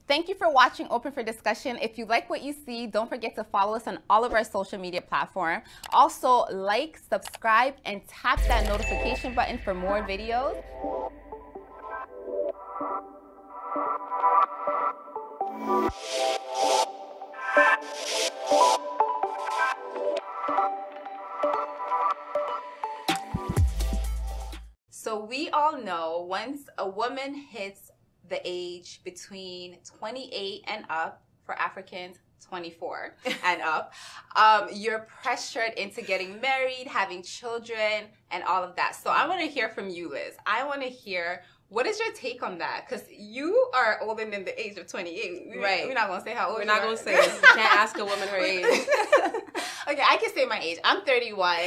Thank you for watching Open for Discussion. If you like what you see, don't forget to follow us on all of our social media platforms. Also, like, subscribe, and tap that notification button for more videos. So we all know once a woman hits the age between 28 and up, for Africans, 24 and up, you're pressured into getting married, having children, and all of that. So I want to hear from you, Liz. I want to hear, what is your take on that? Because you are older than the age of 28. Right. We're not going to say how old We're you not are. going to say it. You can't ask a woman her age. Okay, I can say my age. I'm 31,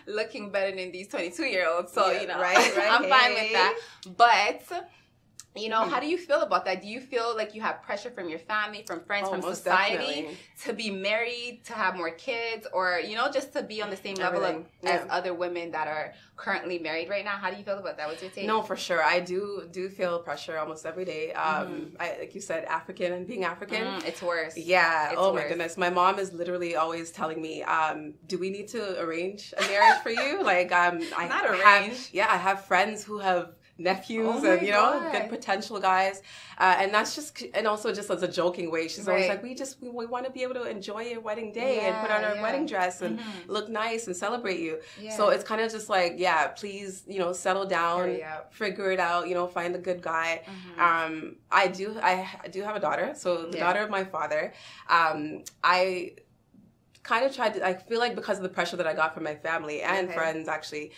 looking better than these 22-year-olds. So, Yeah, right, I'm fine with hey. that. But, how do you feel about that? Do you feel like you have pressure from your family, from friends, from most society definitely. to be married, to have more kids, or, just to be on the same level Everything. as other women that are currently married right now? How do you feel about that? What's your take? No, for sure. I do feel pressure almost every day. Like you said, African and being African. It's worse. Yeah. It's my worse. goodness. My mom is literally always telling me, do we need to arrange a marriage for you? Like, Not arrange. I have friends who have nephews Oh my and God. good potential guys, and that's just, and also just as a joking way, she's always Right. like, we want to be able to enjoy your wedding day and put Yeah, on our yeah. wedding dress and look nice and celebrate you. Yeah. So it's kind of just like, please, settle down, Hurry up. figure it out, find a good guy. I do have a daughter, so the daughter of my father. I kind of tried to, I feel like because of the pressure that I got from my family and friends, actually,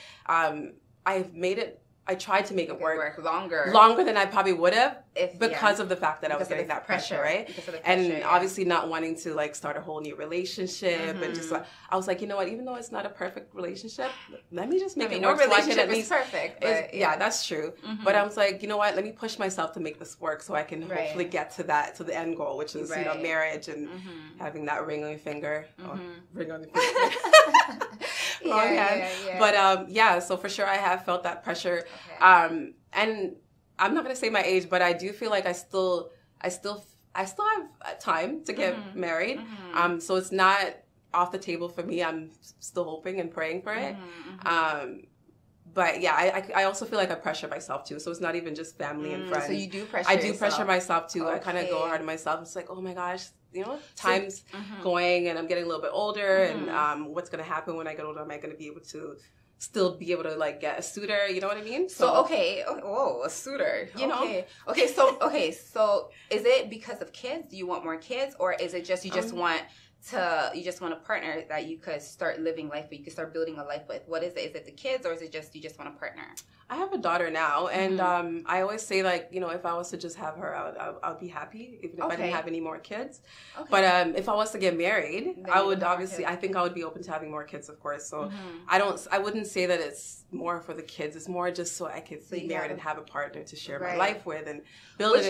I tried to make it work longer than I probably would have because of the fact that I was getting that pressure, right? Because of the And pressure, obviously not wanting to like start a whole new relationship and just like, I was like, you know what, even though it's not a perfect relationship, let me just make it no work. So I can relationship at is least, perfect. But yeah, that's true. But I was like, you know what, let me push myself to make this work so I can hopefully get to the end goal, which is, marriage and having that ring on your finger. Or ring on your finger. Wrong hand. But so for sure I have felt that pressure. Okay. And I'm not gonna say my age, but I do feel like I still have time to get married. So it's not off the table for me. I'm still hoping and praying for it. But yeah, I also feel like I pressure myself too. So it's not even just family and friends. So you do pressure I do yourself. pressure myself too. Okay. I kind of go hard on myself. It's like, oh my gosh, time's going and I'm getting a little bit older and what's going to happen when I get older? Am I going to be able to still be able to like get a suitor? You know what I mean? So a suitor. Okay. So is it because of kids? Do you want more kids, or is it just you just want a partner that you could start living life with, you could start building a life with? What is it? Is it the kids, or is it just you just want a partner? I have a daughter now, and I always say, like, if I was to just have her, I would be happy, even if I didn't have any more kids. Okay. But if I was to get married, then I would obviously, I think I would be open to having more kids, of course. So I wouldn't say that it's more for the kids. It's more just so I could be married and have a partner to share my life with and build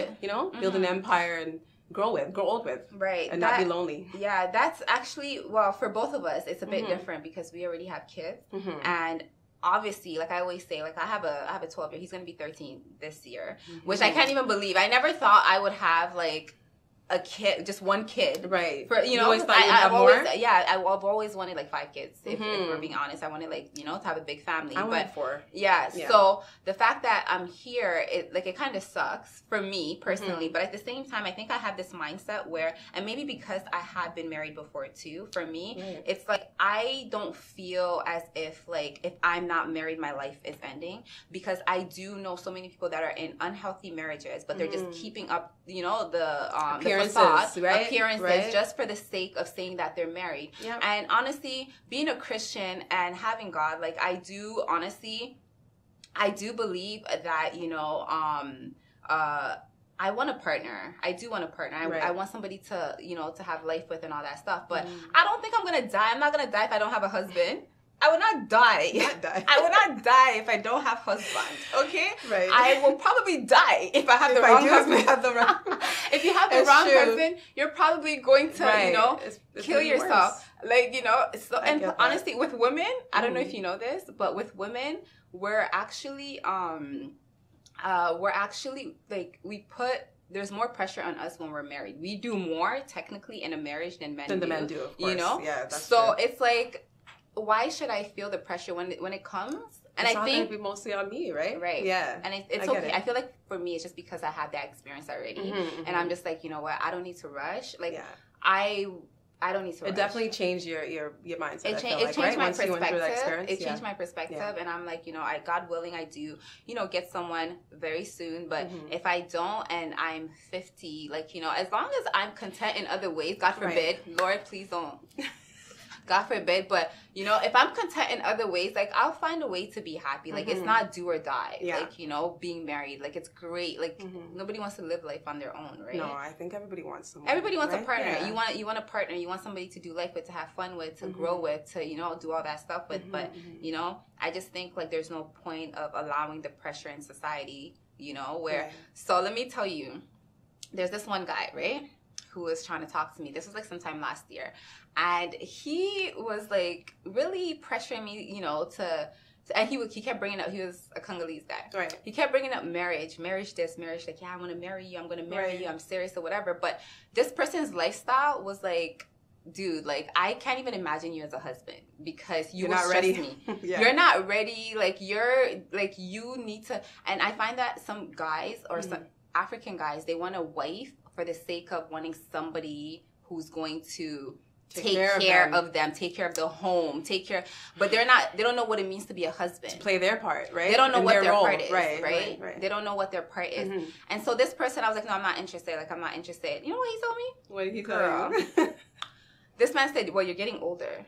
build an empire and grow old with, right? And not be lonely. Yeah, that's actually, well, for both of us, it's a bit different because we already have kids, and obviously, like I always say, like I have a 12-year. He's gonna be 13 this year, which I can't even believe. I never thought I would have like a kid, just one kid, right? For you always thought you'd have more. I've always wanted like 5 kids. If we're being honest, I wanted like to have a big family. I wanted 4. Yeah. So the fact that I'm here, it kind of sucks for me personally. But at the same time, I think I have this mindset where, and maybe because I have been married before too, for me, it's like I don't feel as if I'm not married, my life is ending, because I do know so many people that are in unhealthy marriages, but they're just keeping up, the appearances, just for the sake of saying that they're married. Yep. And honestly, being a Christian and having God, like I do believe that, I want a partner. I do want a partner. I want somebody to, to have life with and all that stuff. But I don't think I'm going to die. I'm not going to die if I don't have a husband. I will not die. I will not die if I don't have husband. Okay? Right. I will probably die if I have the wrong husband. If you have the wrong husband, you're probably going to, it's kill yourself. Worse. So, and honestly, with women, I don't know if you know this, but with women, we're actually like, we put there's more pressure on us when we're married. We do more technically in a marriage than men do. The men do, of course. You know? Yeah, that's so true. it's like, why should I feel the pressure when it comes? And it's I think be mostly on me, right? Right. Yeah. And it's okay. I feel like for me, it's just because I had that experience already, and I'm just like, you know what? I don't need to rush. Like, I don't need to rush. It definitely changed your mindset. It changed my perspective. It changed my perspective, and I'm like, you know, God willing, I do, you know, get someone very soon. But if I don't, and I'm 50, like, you know, as long as I'm content in other ways, God forbid, Lord, please don't. God forbid, but you know, if I'm content in other ways, like I'll find a way to be happy. Like it's not do or die. Yeah. Like, you know, being married, like it's great. Like nobody wants to live life on their own, right? No, I think everybody wants someone. Everybody wants a partner. Yeah. You want a partner. You want somebody to do life with, to have fun with, to grow with, to, you know, do all that stuff with. But you know, I just think like there's no point of allowing the pressure in society. You know, where so let me tell you, there's this one guy, right, who was trying to talk to me. This was like sometime last year. And he was like really pressuring me, you know, and he kept bringing up, he was a Congolese guy. Right. He kept bringing up marriage this, marriage, like, yeah, I want to marry you, I'm going to marry you, I'm serious or whatever. But this person's lifestyle was like, dude, like, I can't even imagine you as a husband because you're not ready. Me. You're not ready. Like, you need to, and I find that some guys or some African guys, they want a wife for the sake of wanting somebody who's going to take care of them, take care of the home, but they don't know what it means to be a husband. To play their part, right? They don't know what their part is, right? They don't know what their part is. And so this person, I was like, no, I'm not interested. Like, I'm not interested. You know what he told me? What did he tell you? This man said, well, you're getting older.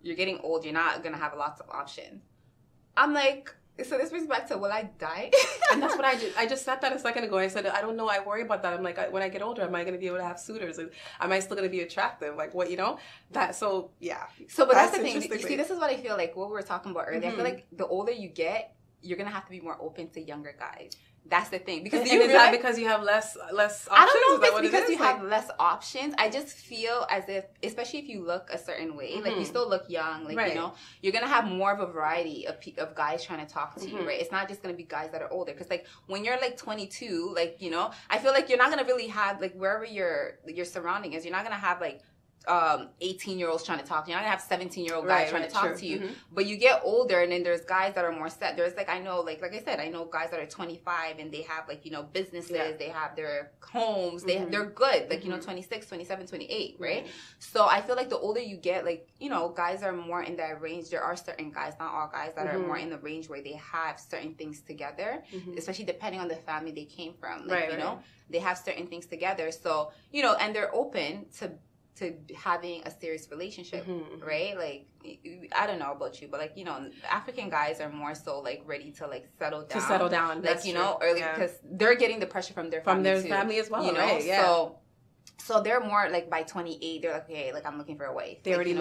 You're getting old. You're not going to have lots of options. I'm like, so this brings back to, will I die? And that's what I just said that a second ago. I said, I don't know. I worry about that. I'm like, when I get older, am I going to be able to have suitors? And am I still going to be attractive? Like, what, you know? So, yeah. So, but that's the thing. You see, this is what I feel like, what we were talking about earlier. I feel like the older you get, you're going to have to be more open to younger guys. That's the thing. Because is that because you have less options? I don't know if it's because you have less options. I just feel as if, especially if you look a certain way, like you still look young, like, you know, you're going to have more of a variety of guys trying to talk to you, right? It's not just going to be guys that are older. Because, like, when you're, like, 22, like, you know, I feel like you're not going to really have, like, wherever your surrounding is, you're not going to have, like, 18-year-olds trying to talk to you. You're not gonna have 17-year-old guys trying to talk to you. But you get older, and then there's guys that are more set. There's like, I know, like I said, I know guys that are 25 and they have, like, you know, businesses, they have their homes, they're good, like, you know, 26, 27, 28, right? So I feel like the older you get, like, you know, guys are more in that range. There are certain guys, not all guys, that are more in the range where they have certain things together, especially depending on the family they came from. Like, you know, they have certain things together. So, you know, and they're open to having a serious relationship, right? Like, I don't know about you, but, like, you know, African guys are more so, like, ready to, like, settle down. Like, you know, early, because they're getting the pressure from their family as well, you know? Right, yeah. So they're more, like, by 28, they're like, okay, like, I'm looking for a wife. They're already in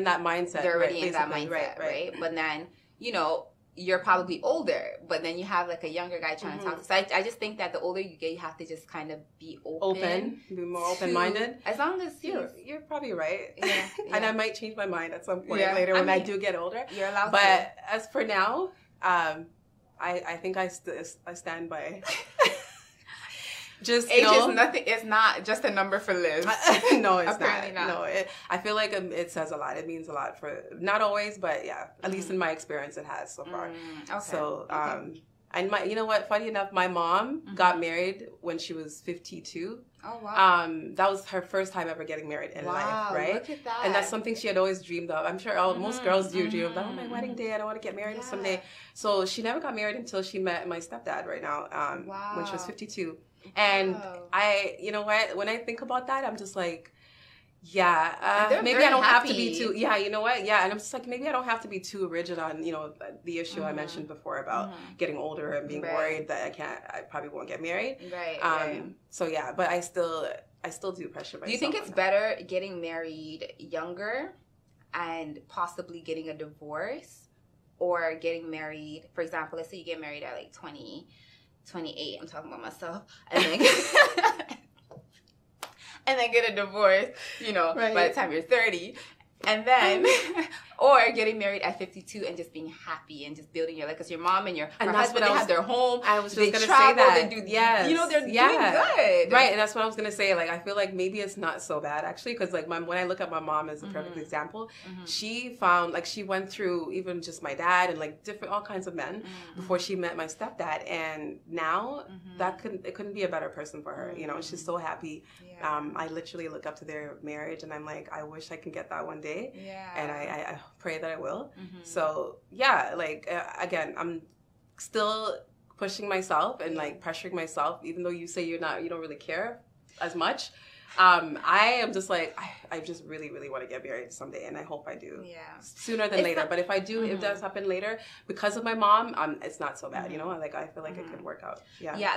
that mindset. They're already in that mindset, right? But then, you know, you're probably older, but then you have, like, a younger guy trying to talk to you. So I just think that the older you get, you have to just kind of be open. Be more open-minded. As long as you're probably right. Yeah. And I might change my mind at some point later when I do get older. You're allowed to. But as for now, I think I stand by... Just, age is nothing. It's not just a number for Liz. No, it's apparently not. No, I feel like it says a lot. It means a lot for, not always, but yeah, at least in my experience, it has so far. Okay. So, and you know what? Funny enough, my mom got married when she was 52. Oh wow. That was her first time ever getting married in life, right? Look at that. And that's something she had always dreamed of. I'm sure most girls do dream of, oh, my wedding day, I don't want to get married someday. So she never got married until she met my stepdad right now, when she was 52. And you know what? When I think about that, I'm just like, maybe I don't have to be too. Yeah, you know what? Yeah, and I'm just like, maybe I don't have to be too rigid on, you know, the issue I mentioned before about getting older and being worried that I probably won't get married. Right. So yeah, but I still do pressure myself. Do you think it's better getting married younger and possibly getting a divorce, or getting married? For example, let's say you get married at like 28, I'm talking about myself, and then and then get a divorce, you know, by the time you're 30, and then or getting married at 52 and just being happy and just building your life, because your mom and your husband, they have their home. I was just going to say that. They do, yes. You know, they're doing good. Right, and that's what I was going to say. Like, I feel like maybe it's not so bad, actually, because, like, when I look at my mom as a perfect example, she found, like, she went through even just my dad and, like, all kinds of men before she met my stepdad, and now it couldn't be a better person for her. You know, she's so happy. Yeah. I literally look up to their marriage, and I'm like, I wish I can get that one day. Yeah. And I pray that I will. So yeah, like again, I'm still pushing myself and like pressuring myself, even though you say you don't really care as much. I am just like, I just really, really want to get married someday, and I hope I do. Yeah. Sooner than later. But if I do, if it does happen later, because of my mom, it's not so bad, you know? Like, I feel like it could work out. Yeah. Yeah,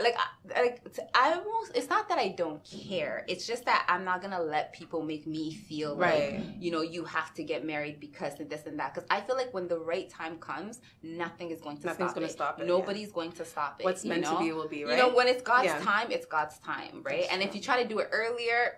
it's not that I don't care. It's just that I'm not going to let people make me feel like, you know, you have to get married because of this and that. Because I feel like when the right time comes, nothing is going to stop it. Nobody's going to stop it. What's meant to be will be, right? You know, when it's God's time, it's God's time, right? And if you try to do it earlier,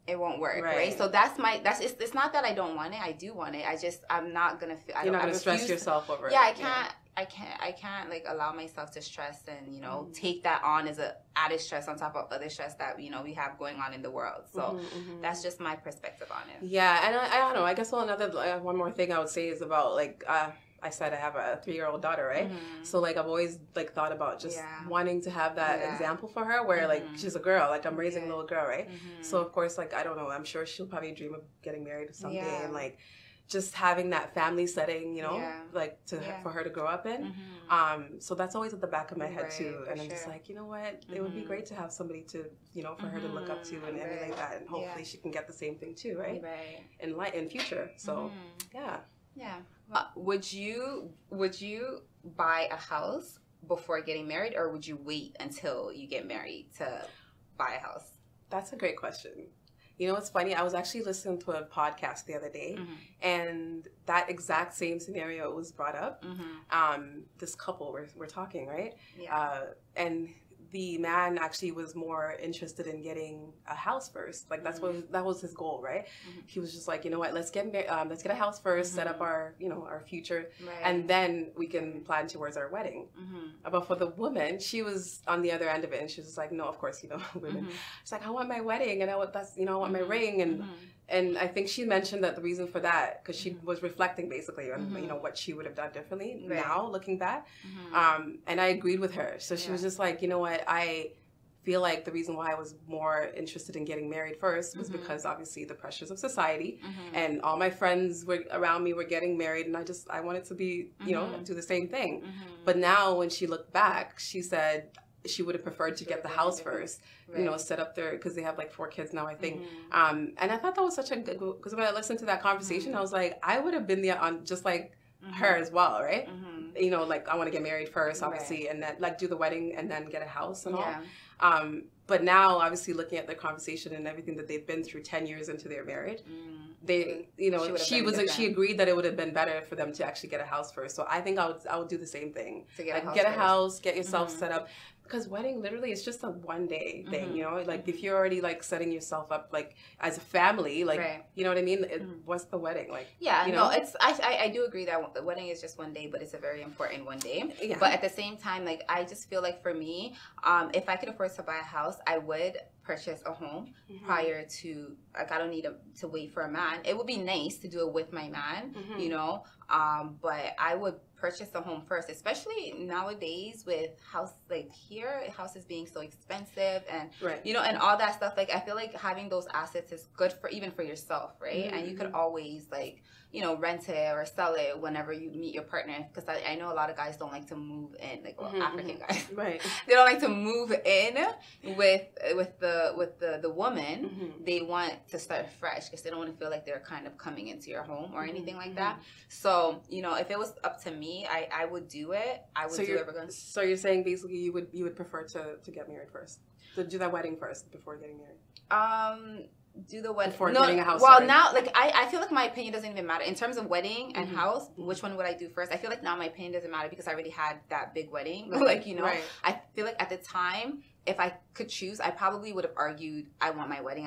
it won't work, right? So it's not that I don't want it. I do want it. I'm not gonna feel. You're not gonna stress yourself over it. Yeah, I can't like allow myself to stress and, you know, take that on as a added stress on top of other stress that, you know, we have going on in the world. So that's just my perspective on it. Yeah, and I don't know. I guess one more thing I would say is about like. I said I have a 3-year-old daughter, right? So, like, I've always, like, thought about just wanting to have that example for her where, like, she's a girl. Like, I'm raising a little girl, right? So, of course, like, I don't know. I'm sure she'll probably dream of getting married someday and, like, just having that family setting, you know, like, for her to grow up in. So that's always at the back of my head, too. And I'm just like, you know what? It would be great to have somebody to, you know, for her to look up to and emulate that. And hopefully she can get the same thing, too, right? In future. So, yeah. Yeah. Would you buy a house before getting married, or would you wait until you get married to buy a house? That's a great question. You know what's funny? I was actually listening to a podcast the other day, and that exact same scenario was brought up. This couple we're talking, right? Yeah. And the man actually was more interested in getting a house first. Like that was his goal, right? He was just like, you know what, let's get a house first, set up our, you know, our future, and then we can plan towards our wedding. But for the woman, she was on the other end of it, and she was just like, no, of course, you know, women. She's like, I want my wedding, and I want my ring, and I think she mentioned that the reason for that, because she was reflecting basically on, you know, what she would have done differently now, looking back. And I agreed with her. So she was just like, you know what, I feel like the reason why I was more interested in getting married first was because obviously the pressures of society and all my friends around me were getting married, and I wanted to be, you know, do the same thing. But now when she looked back, she said she would have preferred to get the house first, you know, set up there, because they have like 4 kids now, I think. And I thought that was such a good, because when I listened to that conversation, I was like, I would have been there on just like her as well, right? You know, like I want to get married first, obviously, and then like do the wedding and then get a house and all. But now, obviously, looking at their conversation and everything that they've been through 10 years into their marriage, they, you know, she agreed that it would have been better for them to actually get a house first. So I think I would do the same thing. To get a house, get yourself set up. Because wedding literally is just a one-day thing, you know? Like, if you're already, like, setting yourself up, like, as a family, like, you know what I mean? What's the wedding? Like, yeah, you know? I do agree that the wedding is just one day, but it's a very important one day. Yeah. But at the same time, like, I just feel like for me, if I could afford to buy a house, I would purchase a home prior to, like, I don't need to wait for a man. It would be nice to do it with my man, you know? But I would purchase a home first, especially nowadays with houses being so expensive and you know, and all that stuff. Like, I feel like having those assets is good for even for yourself, right? And you could always, like, you know, rent it or sell it whenever you meet your partner, because I know a lot of guys don't like to move in, like African guys, they don't like to move in with the woman. They want to start fresh because they don't want to feel like they're kind of coming into your home or anything like that. So, you know, if it was up to me, I would do it. I would do it. So you're saying basically you would prefer to get married first, to do that wedding first before getting married. Do the wedding before getting a house. Well, now, like, I feel like my opinion doesn't even matter in terms of wedding and house. Which one would I do first? I feel like now my opinion doesn't matter because I already had that big wedding. Like, you know, I feel like at the time if I could choose, I probably would have argued, I want my wedding.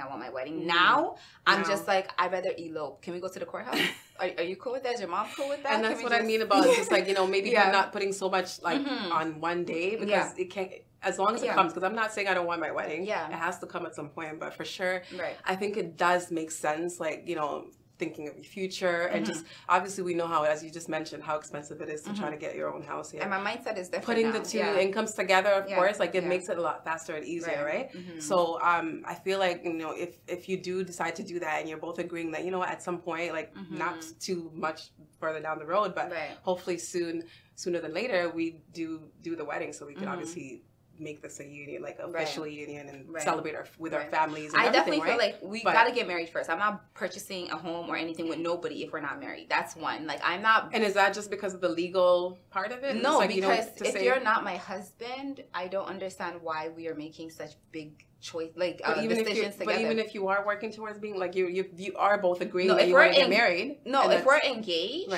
Now, I'm just like, I'd rather elope. Can we go to the courthouse? Are you cool with that? Is your mom cool with that? And that's what I mean about just like, maybe not putting so much like on one day, because it can't, as long as it comes, because I'm not saying I don't want my wedding. Yeah. It has to come at some point, but for sure, I think it does make sense, like, thinking of your future, and just obviously we know how, as you just mentioned, how expensive it is to try to get your own house here. And my mindset is different. Putting the two incomes together, of course, like it makes it a lot faster and easier, right? So I feel like, if you do decide to do that and you're both agreeing that, at some point, like not too much further down the road, but hopefully sooner than later, we do the wedding, so we can obviously make this a union, like official union, and celebrate with our families and I definitely feel like we gotta get married first. I'm not purchasing a home or anything with nobody if we're not married. That's one. Like, I'm not. And is that just because of the legal part of it? No, like, because if you're not my husband, I don't understand why we are making such big choice, like decisions together. But even if you are working towards being, like, you are both agreeing that you want to get married. No, if we're engaged,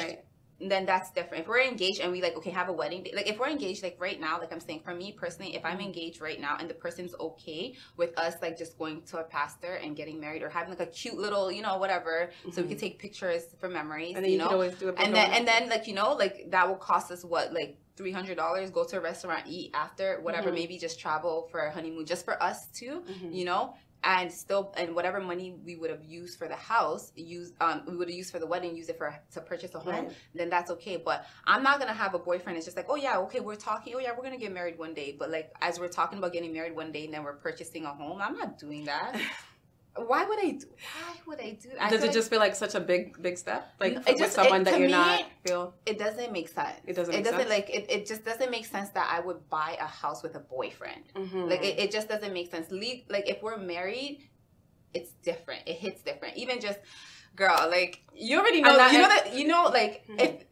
then that's different. If we're engaged and we have a wedding day, like if we're engaged, like right now, like I'm saying, for me personally, if I'm engaged right now and the person's okay with us like just going to a pastor and getting married, or having like a cute little, whatever, so we can take pictures for memories, and then you can always do it. And then like, like that will cost us what, like $300, go to a restaurant, eat after, whatever, maybe just travel for a honeymoon just for us two, and whatever money we would have used for the house, we would have used for the wedding, use it to purchase a home, then that's okay. But I'm not gonna have a boyfriend. It's just like, oh yeah, okay, we're talking, oh yeah, we're gonna get married one day. But like, as we're talking about getting married one day and then we're purchasing a home, I'm not doing that. Why would I do that? Does it just feel like such a big step? Like with someone that you're not feel? It doesn't make sense. It just doesn't make sense that I would buy a house with a boyfriend. Like it just doesn't make sense. Like if we're married, it's different. It hits different. Even just, girl, like you already know. If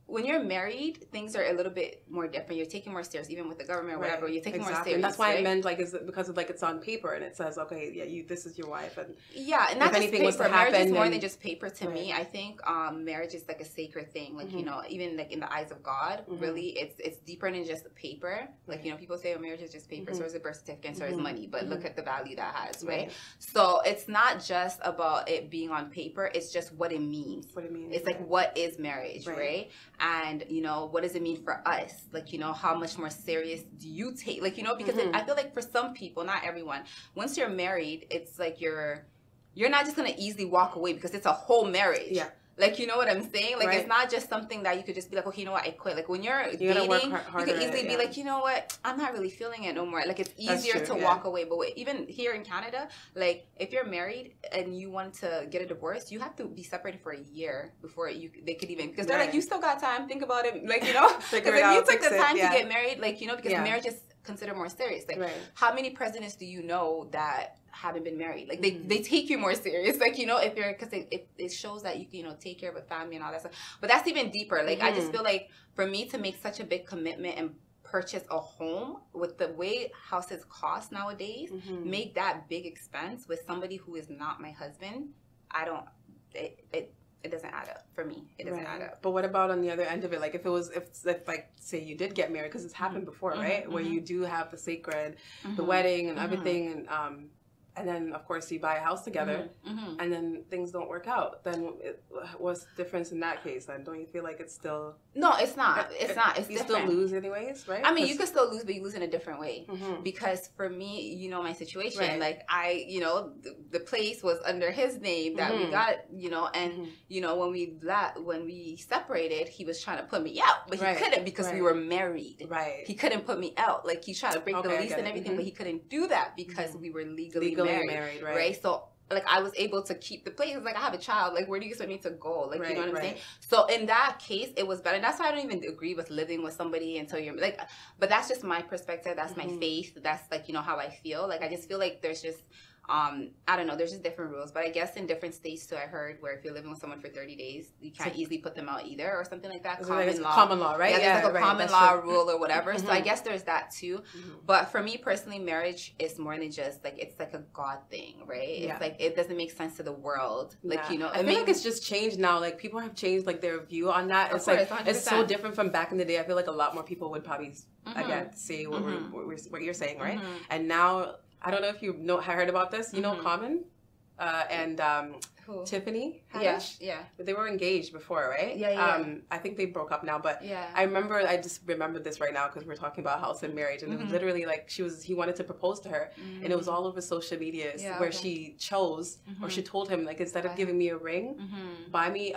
when you're married, things are a little bit more different. You're taking more serious, even with the government or whatever. You're taking more serious. And that's why I meant, like, is it because of, like, it's on paper and it says, okay, yeah, this is your wife, and and not just anything paper. Was to happen, marriage is more than just paper to me. I think marriage is like a sacred thing. Like even like in the eyes of God, really, it's deeper than just paper. Like people say, marriage is just paper. So is a birth certificate, and so is money. But look at the value that has, right? So it's not just about it being on paper. It's just what it means. It's like, what is marriage, right? And what does it mean for us? Like, how much more serious do you take? Like, because I feel like for some people, not everyone, once you're married, it's like you're not just gonna easily walk away, because it's a whole marriage. Yeah. Like, you know what I'm saying? Like, it's not just something that you could just be like, okay, you know what, I quit. Like, when you're dating, you could easily be like, you know what, I'm not really feeling it no more. Like, it's easier to walk away. But even here in Canada, like, if you're married and you want to get a divorce, you have to be separated for a year before they could even, because they're like, you still got time, think about it. Like, because if you took the time to get married, like, because marriage is considered more serious. Like, how many presidents do you know that haven't been married? Like, they take you more serious, like, if you're, because it shows that you can take care of a family and all that stuff. But that's even deeper. Like, I just feel like for me to make such a big commitment and purchase a home with the way houses cost nowadays, make that big expense with somebody who is not my husband, it doesn't add up for me. It doesn't add up. But what about on the other end of it? Like, if like, say you did get married, because it's happened before, right? Where you do have the sacred, the wedding and everything, and then, of course, you buy a house together, and then things don't work out. Then what's the difference in that case? Then don't you feel like it's still... No, it's not. It's not. It's different. You still lose anyways, right? I mean, you could still lose, but you lose in a different way. Because for me, my situation. Like, the place was under his name that we got, and, when we separated, he was trying to put me out, but he couldn't, because we were married. Right. He couldn't put me out. Like, he tried to break the lease and everything, but he couldn't do that because we were legally married, right? So, like, I was able to keep the place. Like, I have a child. Like, where do you expect me to go? Like, you know what I'm saying? So, in that case, it was better. And that's why I don't even agree with living with somebody until you're, like, but that's just my perspective. That's my faith. That's, like, how I feel. Like, I just feel like there's just I don't know, there's just different rules, but I guess in different states too, I heard where if you're living with someone for 30 days, you can't easily put them out either, or something like that. Common law, right? Yeah, there's like a common law rule or whatever. So I guess there's that too. But for me personally, marriage is more than just like, it's like a God thing, right? It's like, it doesn't make sense to the world. Like, you know, I feel like it's just changed now. Like, people have changed like their view on that. It's like, 100%. It's so different from back in the day. I feel like a lot more people would probably, again, say what you're saying, right? And now, I don't know if you heard about this. You know Common and Tiffany Haddish? Yeah. But they were engaged before, right? Yeah. I think they broke up now, but I just remembered this right now because we're talking about house and marriage, and it was literally like he wanted to propose to her, and it was all over social media where she chose, or she told him, like, instead of giving me a ring, buy me,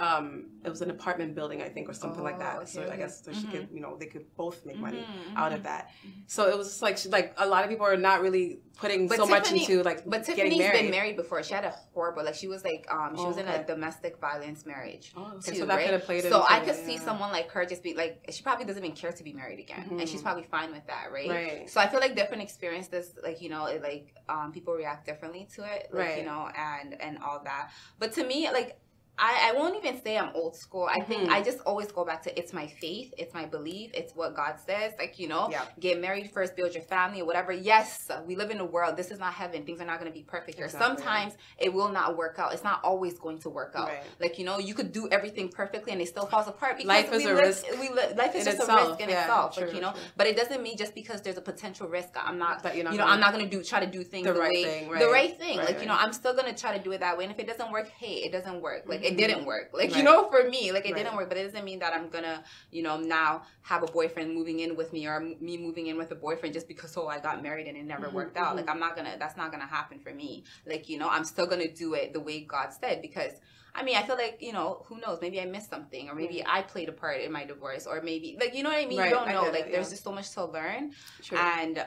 it was an apartment building, I think, or something like that. Okay, so I guess she could, you know, they could both make money out of that. So it was just like a lot of people are not really putting much into like but getting Tiffany's married. Been married before. She had a horrible, like, she was like she was in a domestic violence marriage too, so that could have played so I could see someone like her just be like, she probably doesn't even care to be married again, and she's probably fine with that, right? So I feel like different experiences, like, you know, it, like people react differently to it, like, you know, and all that. But to me, like, I won't even say I'm old school. I think I just always go back to, it's my faith, it's my belief, it's what God says. Like, you know, get married first, build your family or whatever. Yes, we live in a world. This is not heaven. Things are not going to be perfect here. Exactly. Sometimes it will not work out. It's not always going to work out. Right. Like, you know, you could do everything perfectly and it still falls apart because life is a risk. Life is just a risk in itself. True, like, you know, but it doesn't mean just because there's a potential risk, I'm not, I'm not going to try to do things the right thing. Like, you know, I'm still going to try to do it that way. And if it doesn't work, hey, it doesn't work. Like, it didn't work. Like, you know, for me, like, it didn't work, but it doesn't mean that I'm gonna, you know, now have a boyfriend moving in with me, or me moving in with a boyfriend just because, I got married and it never worked out. Like, that's not gonna happen for me. Like, you know, I'm still gonna do it the way God said, because I mean, I feel like, you know, who knows, maybe I missed something, or maybe I played a part in my divorce, or maybe, like, you know what I mean? You don't know. Like, there's just so much to learn. True. And,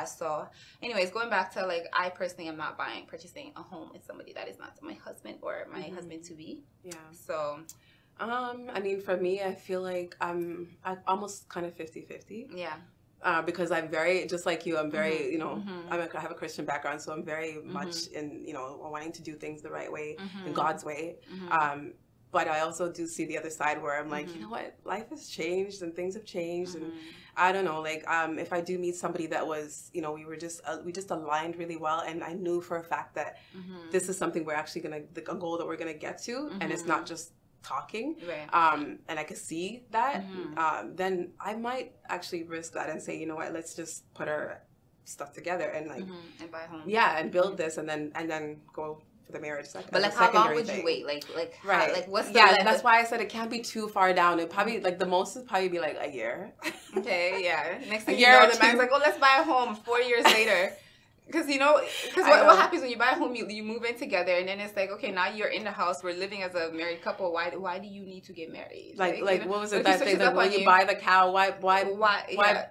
so anyways, going back to, like, I personally am not purchasing a home with somebody that is not my husband or my husband to be. Yeah. So, I mean, for me, I feel like I'm almost kind of 50-50. Yeah. Because I'm very, just like you, I'm very, you know, I have a Christian background, so I'm very much in, you know, wanting to do things the right way, in God's way. But I also do see the other side where I'm like, you know what, life has changed and things have changed, and I don't know, like, if I do meet somebody that was, you know, we just aligned really well, and I knew for a fact that this is something we're actually a goal that we're gonna get to, and it's not just talking, and I could see that, then I might actually risk that and say, you know what, let's just put our stuff together and like and buy a home, and build this, and then go for the marriage. But like, how long would you wait? Like what's the that's why I said it can't be too far down. It probably, like, the most would probably be like a year. Okay, yeah. Next thing you know, the man's like, let's buy a home 4 years later. Because, you know, what happens when you buy a home, you move in together, and then it's like, okay, now you're in the house, we're living as a married couple. Why do you need to get married? Like you know? What was it that thing? Like, when you buy the cow, why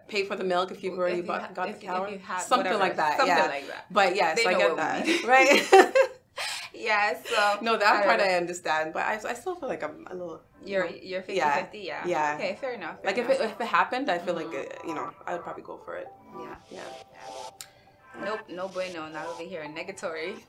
pay for the milk if you've already got the cow? Something like that. Something like that. But yes, I get that. Right? Yeah, so no, that part I understand, but I still feel like I'm a little. You're 50-50, yeah. Okay, fair enough. Like, if it happened, I feel like you know, I would probably go for it. Yeah. Nope, no bueno, not over here. Negatory.